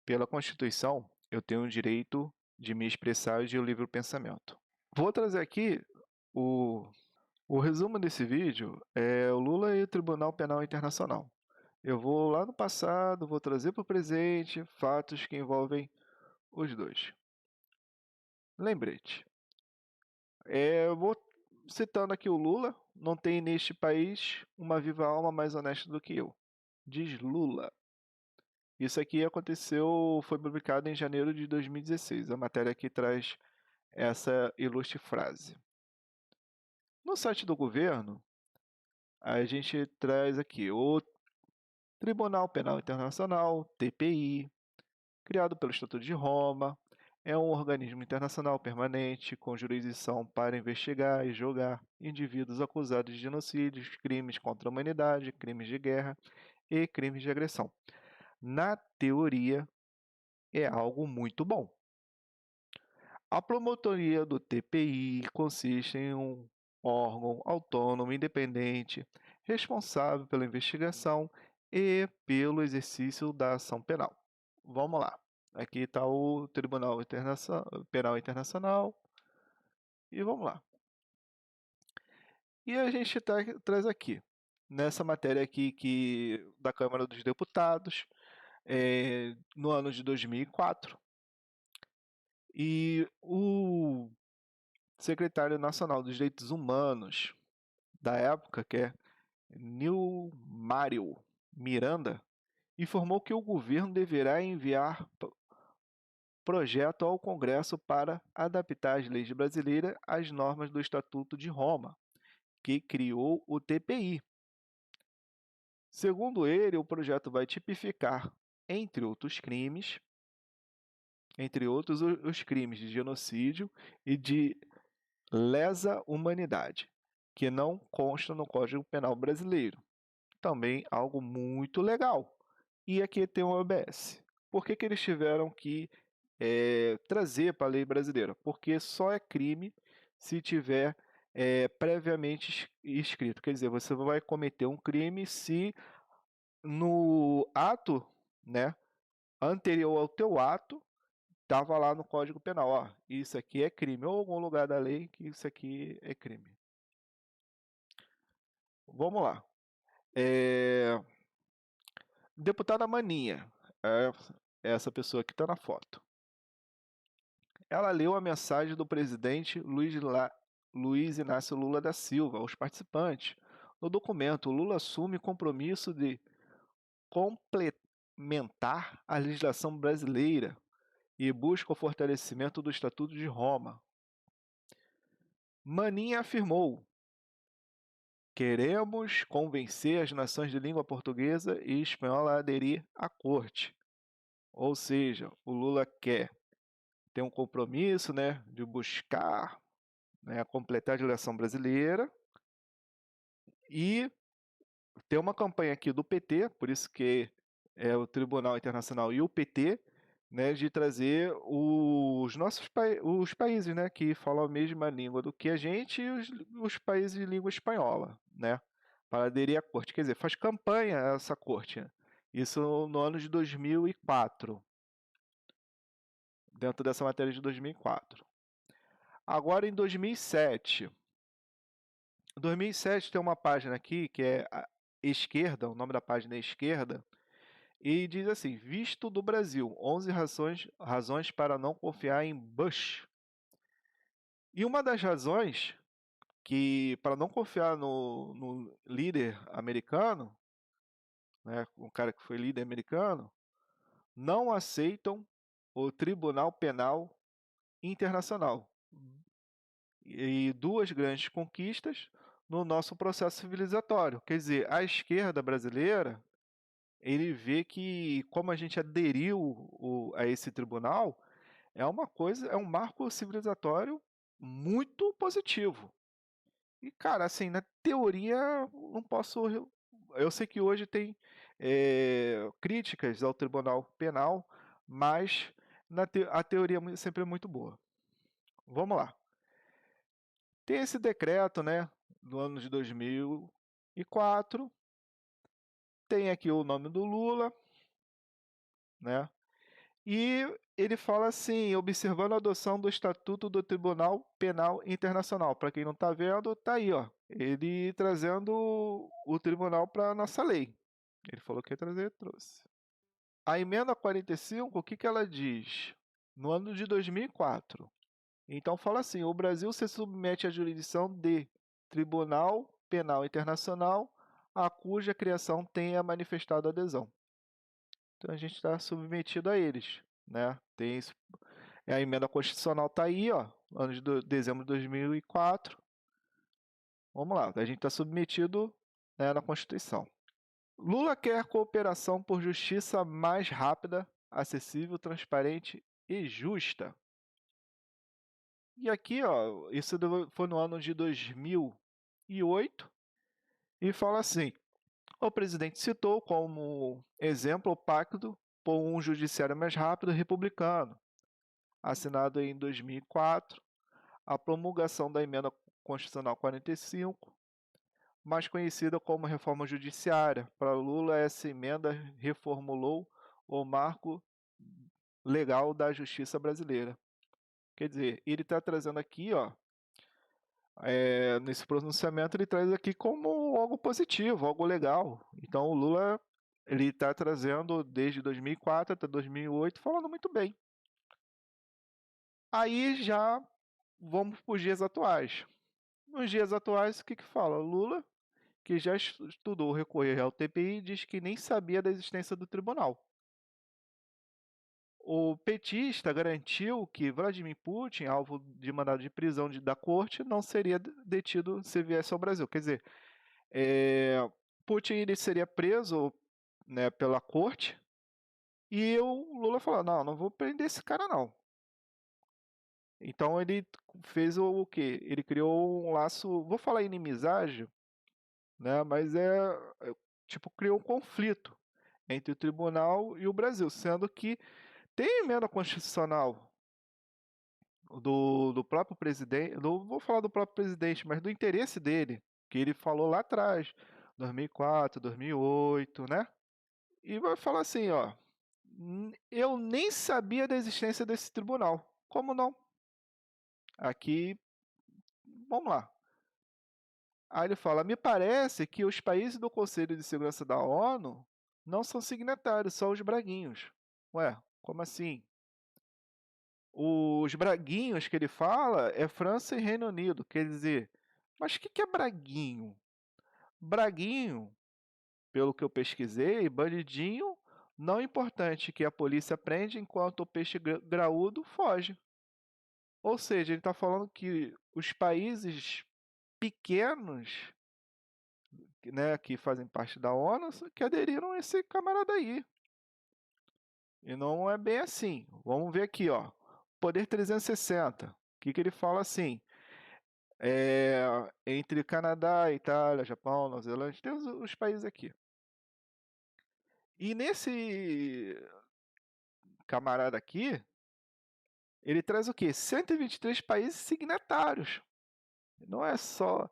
Pela Constituição, eu tenho o direito de me expressar e de livre pensamento. Vou trazer aqui o, o resumo desse vídeo, é o Lula e o Tribunal Penal Internacional. Eu vou lá no passado, vou trazer para o presente fatos que envolvem os dois. Lembrete. Eu vou citando aqui o Lula, não tem neste país uma viva alma mais honesta do que eu. Diz Lula. Isso aqui aconteceu, foi publicado em janeiro de 2016. A matéria aqui traz essa ilustre frase. No site do governo, a gente traz aqui o Tribunal Penal Internacional, TPI, criado pelo Estatuto de Roma, é um organismo internacional permanente com jurisdição para investigar e julgar indivíduos acusados de genocídios, crimes contra a humanidade, crimes de guerra e crimes de agressão. Na teoria, é algo muito bom. A promotoria do TPI consiste em um órgão autônomo, independente, responsável pela investigação e pelo exercício da ação penal. Vamos lá. Aqui está o Tribunal Penal Internacional e vamos lá. E a gente traz aqui, nessa matéria aqui da Câmara dos Deputados, no ano de 2004, e o secretário nacional dos Direitos Humanos da época, que é Nilmário Miranda, informou que o governo deverá enviar projeto ao Congresso para adaptar as leis brasileiras às normas do Estatuto de Roma, que criou o TPI. Segundo ele, o projeto vai tipificar, entre outros crimes, os crimes de genocídio e de lesa humanidade, que não consta no Código Penal brasileiro. Também algo muito legal. E aqui tem o OBS. Por que eles tiveram que trazer para a lei brasileira? Porque só é crime se tiver previamente escrito. Quer dizer, você vai cometer um crime se no ato, né, anterior ao teu ato, estava lá no Código Penal, ó, isso aqui é crime, ou algum lugar da lei que isso aqui é crime. Vamos lá. Deputada Maninha, é essa pessoa que está na foto. Ela leu a mensagem do presidente Luiz Inácio Lula da Silva aos participantes. No documento, Lula assume compromisso de complementar a legislação brasileira e busca o fortalecimento do Estatuto de Roma. Maninha afirmou: queremos convencer as nações de língua portuguesa e espanhola a aderir à corte. Ou seja, o Lula quer ter um compromisso, né, de buscar, né, completar a legislação brasileira e ter uma campanha aqui do PT, por isso que é o Tribunal Internacional e o PT, né, de trazer os países, né, que falam a mesma língua do que a gente e os países de língua espanhola, né, para aderir à corte. Quer dizer, faz campanha essa corte, né? Isso no ano de 2004, dentro dessa matéria de 2004. Agora, em 2007, tem uma página aqui que é a esquerda, o nome da página é esquerda, e diz assim: visto do Brasil, 11 razões para não confiar em Bush. E uma das razões que para não confiar no líder americano, né, um cara que foi líder americano, não aceitam o Tribunal Penal Internacional. E duas grandes conquistas no nosso processo civilizatório. Quer dizer, a esquerda brasileira, ele vê que como a gente aderiu a esse tribunal, é uma coisa, é um marco civilizatório muito positivo. E, cara, assim, na teoria, não posso. Eu sei que hoje tem críticas ao Tribunal Penal, mas a teoria sempre é muito boa. Vamos lá. Tem esse decreto, né, do ano de 2004. Tem aqui o nome do Lula, né? E ele fala assim, observando a adoção do Estatuto do Tribunal Penal Internacional. Para quem não está vendo, tá aí, ó. Ele trazendo o tribunal para a nossa lei. Ele falou que ia trazer, trouxe. A emenda 45, o que que ela diz? No ano de 2004. Então fala assim, o Brasil se submete à jurisdição de Tribunal Penal Internacional, a cuja criação tenha manifestado adesão. Então a gente está submetido a eles, né? Tem isso, a emenda constitucional está aí, ó, ano de dezembro de 2004. Vamos lá, a gente está submetido, né, na Constituição. Lula quer cooperação por justiça mais rápida, acessível, transparente e justa. E aqui, ó, isso foi no ano de 2008 e fala assim: o presidente citou como exemplo o Pacto por um Judiciário mais rápido republicano, assinado em 2004, a promulgação da Emenda Constitucional 45, mais conhecida como Reforma Judiciária. Para Lula, essa emenda reformulou o marco legal da justiça brasileira. Quer dizer, ele está trazendo aqui, ó, nesse pronunciamento, ele traz aqui como algo positivo, algo legal. Então, o Lula ele está trazendo desde 2004 até 2008, falando muito bem. Aí já vamos para os dias atuais. Nos dias atuais, o que que fala? Lula, que já estudou recorrer ao TPI, diz que nem sabia da existência do tribunal. O petista garantiu que Vladimir Putin, alvo de mandado de prisão da corte, não seria detido se viesse ao Brasil. Quer dizer, Putin ele seria preso, né, pela corte e o Lula falou: não, não vou prender esse cara não. Então ele fez o quê? Ele criou um laço, vou falar inimizade, né, mas tipo, criou um conflito entre o tribunal e o Brasil, sendo que tem emenda constitucional do próprio presidente, não vou falar do próprio presidente, mas do interesse dele, que ele falou lá atrás, 2004, 2008, né? E vai falar assim, ó, eu nem sabia da existência desse tribunal. Como não? Aqui, vamos lá. Aí ele fala, me parece que os países do Conselho de Segurança da ONU não são signatários, são os braguinhos. Ué, como assim? Os braguinhos que ele fala é França e Reino Unido, quer dizer, mas o que que é braguinho? Braguinho, pelo que eu pesquisei, bandidinho não importante que a polícia prende enquanto o peixe graúdo foge. Ou seja, ele está falando que os países pequenos, né, que fazem parte da ONU, que aderiram a esse camarada aí. E não é bem assim. Vamos ver aqui, ó. Poder 360. O que que ele fala assim? Entre Canadá, Itália, Japão, Nova Zelândia, tem os países aqui. E nesse camarada aqui, ele traz o quê? 123 países signatários. Não é só,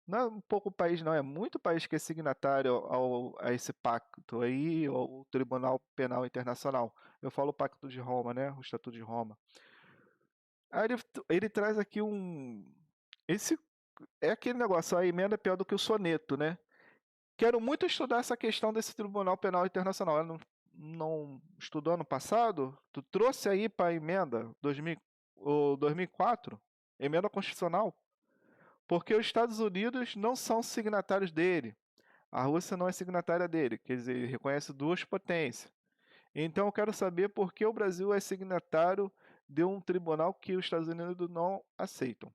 não é um pouco país, não, é muito país que é signatário a esse pacto aí, ao Tribunal Penal Internacional. Eu falo o Pacto de Roma, né? O Estatuto de Roma. Aí ele traz aqui esse é aquele negócio, a emenda é pior do que o soneto, né? Quero muito estudar essa questão desse Tribunal Penal Internacional. Ela não estudou ano passado? Tu trouxe aí para a emenda 2004, emenda constitucional? Porque os Estados Unidos não são signatários dele. A Rússia não é signatária dele, quer dizer, ele reconhece duas potências. Então eu quero saber por que o Brasil é signatário de um tribunal que os Estados Unidos não aceitam.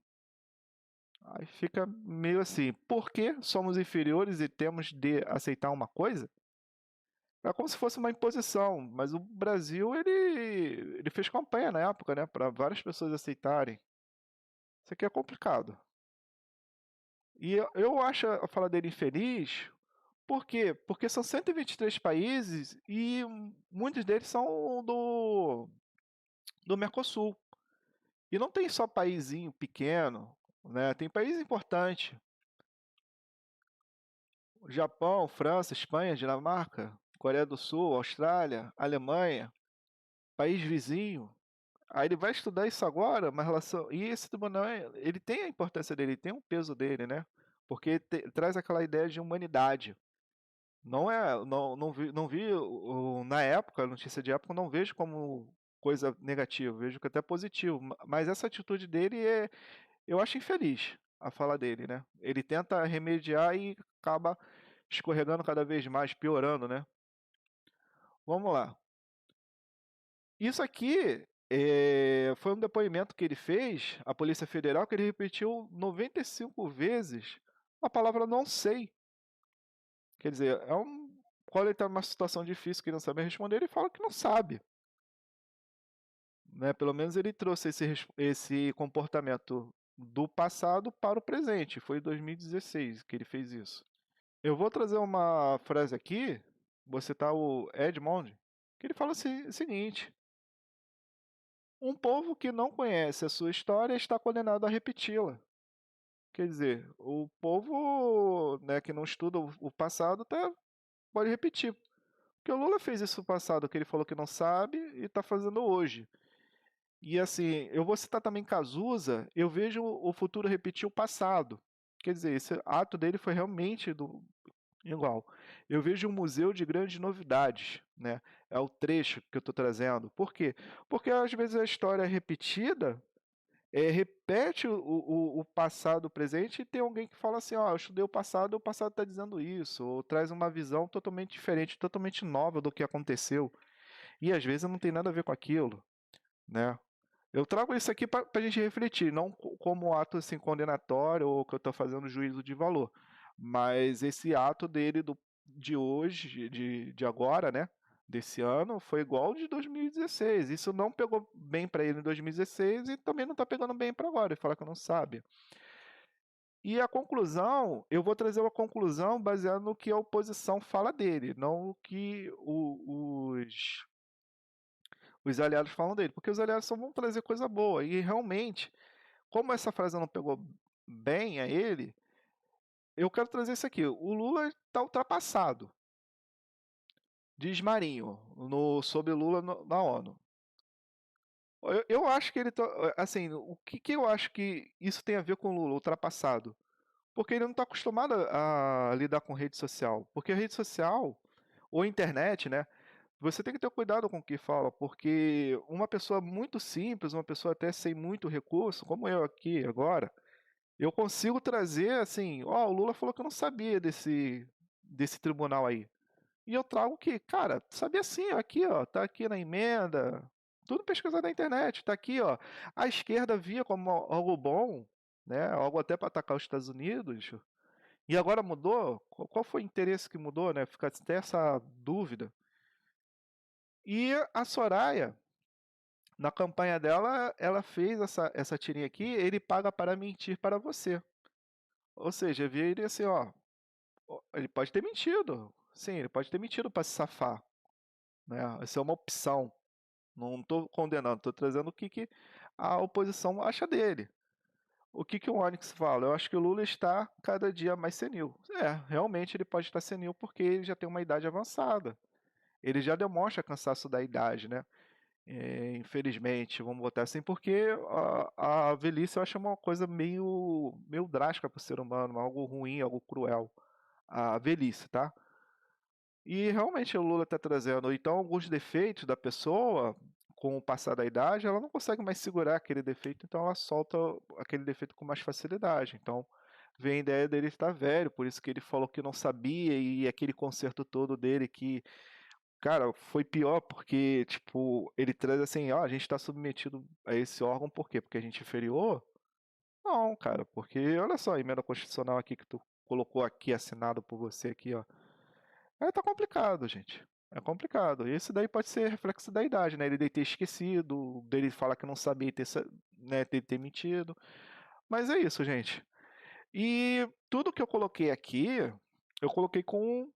Aí fica meio assim, por que somos inferiores e temos de aceitar uma coisa? É como se fosse uma imposição, mas o Brasil ele fez campanha na época, né, para várias pessoas aceitarem. Isso aqui é complicado. E eu acho a fala dele infeliz, por quê? Porque são 123 países e muitos deles são do Mercosul. E não tem só paísinho pequeno, né? Tem país importante. Japão, França, Espanha, Dinamarca, Coreia do Sul, Austrália, Alemanha. país vizinho. Aí ele vai estudar isso agora, uma relação. E esse tribunal, ele tem a importância dele, ele tem um peso dele, né? Porque traz aquela ideia de humanidade. Não vi na época, a notícia de época, eu não vejo como coisa negativa, vejo que até positivo. Mas essa atitude dele eu acho infeliz, a fala dele, né? Ele tenta remediar e acaba escorregando cada vez mais, piorando, né? Vamos lá. Isso aqui foi um depoimento que ele fez à Polícia Federal, que ele repetiu 95 vezes a palavra não sei. Quer dizer, quando ele está numa situação difícil que ele não sabe responder, ele fala que não sabe. Né? Pelo menos ele trouxe esse comportamento do passado para o presente. Foi em 2016 que ele fez isso. Eu vou trazer uma frase aqui, vou citar o Edmond, que ele fala o seguinte: um povo que não conhece a sua história está condenado a repeti-la. Quer dizer, o povo, né, que não estuda o passado pode repetir. Porque o Lula fez isso no passado, que ele falou que não sabe e está fazendo hoje. E assim, eu vou citar também Cazuza, eu vejo o futuro repetir o passado. Quer dizer, esse ato dele foi realmente igual. Eu vejo um museu de grandes novidades, né? É o trecho que eu estou trazendo. Por quê? Porque às vezes a história é repetida, repete o passado, o presente, e tem alguém que fala assim, ó, eu estudei o passado está dizendo isso, ou traz uma visão totalmente diferente, totalmente nova do que aconteceu. E às vezes não tem nada a ver com aquilo, né? Eu trago isso aqui para a gente refletir, não como ato assim, condenatório ou que eu estou fazendo juízo de valor, mas esse ato dele de hoje, de agora, né? Desse ano, foi igual ao de 2016. Isso não pegou bem para ele em 2016 e também não está pegando bem para agora. Ele fala que não sabe. E a conclusão, eu vou trazer uma conclusão baseada no que a oposição fala dele, não o que os aliados falam dele, porque os aliados só vão trazer coisa boa. E realmente, como essa frase não pegou bem a ele, eu quero trazer isso aqui. O Lula está ultrapassado, diz Marinho, sobre Lula na ONU. Eu acho que ele tá, assim, o que eu acho que isso tem a ver com o Lula ultrapassado? Porque ele não está acostumado a lidar com rede social. Porque a rede social, ou internet, né? Você tem que ter cuidado com o que fala, porque uma pessoa muito simples, uma pessoa até sem muito recurso, como eu aqui agora, eu consigo trazer assim, ó, o Lula falou que eu não sabia desse tribunal aí. E eu trago que, cara, sabia sim, ó, aqui, ó, tá aqui na emenda, tudo pesquisado na internet, tá aqui, ó. A esquerda via como algo bom, né, algo até para atacar os Estados Unidos, e agora mudou? Qual foi o interesse que mudou, né? Fica até essa dúvida. E a Soraya, na campanha dela, ela fez essa tirinha aqui, ele paga para mentir para você. Ou seja, via ele assim, ó, ele pode ter mentido. Sim, ele pode ter mentido para se safar, né? Essa é uma opção. Não estou condenando, estou trazendo o que a oposição acha dele. O que o Onyx fala? Eu acho que o Lula está cada dia mais senil. Realmente ele pode estar senil porque ele já tem uma idade avançada. Ele já demonstra cansaço da idade, né? Infelizmente, vamos botar assim, porque a velhice eu acho uma coisa meio drástica para o ser humano, algo ruim, algo cruel. A velhice, tá? E realmente o Lula está trazendo, então, alguns defeitos da pessoa, com o passar da idade, ela não consegue mais segurar aquele defeito, então ela solta aquele defeito com mais facilidade. Então, vem a ideia dele estar velho, por isso que ele falou que não sabia, e aquele concerto todo dele que, cara, foi pior porque, tipo, ele traz assim, ó, a gente está submetido a esse órgão por quê? Porque a gente é inferior? Não, cara, porque olha só a emenda constitucional aqui que tu colocou aqui, assinado por você aqui, ó. Tá complicado, gente. É complicado. E esse daí pode ser reflexo da idade, né? Ele deve ter esquecido, dele falar que não sabia e né, ter mentido. Mas é isso, gente. E tudo que eu coloquei aqui, eu coloquei com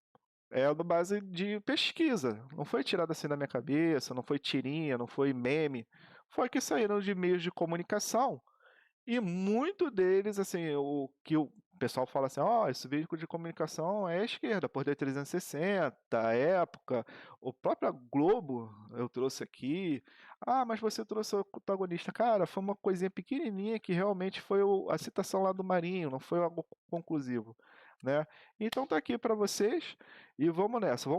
na base de pesquisa. Não foi tirado assim da minha cabeça, não foi tirinha, não foi meme. Foi que saíram de meios de comunicação. E muito deles, assim, o que eu O pessoal fala assim: "Ó, esse veículo de comunicação é a esquerda, Poder 360, Época, o próprio Globo eu trouxe aqui. Ah, mas você trouxe o protagonista". Cara, foi uma coisinha pequenininha que realmente foi a citação lá do Marinho, não foi algo conclusivo, né. Então tá aqui para vocês e vamos nessa,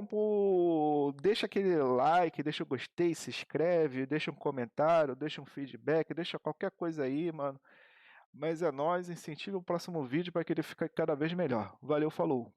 deixa aquele like, deixa o gostei, se inscreve, deixa um comentário, deixa um feedback, deixa qualquer coisa aí, mano. Mas é nóis, incentiva o próximo vídeo para que ele fique cada vez melhor. Valeu, falou!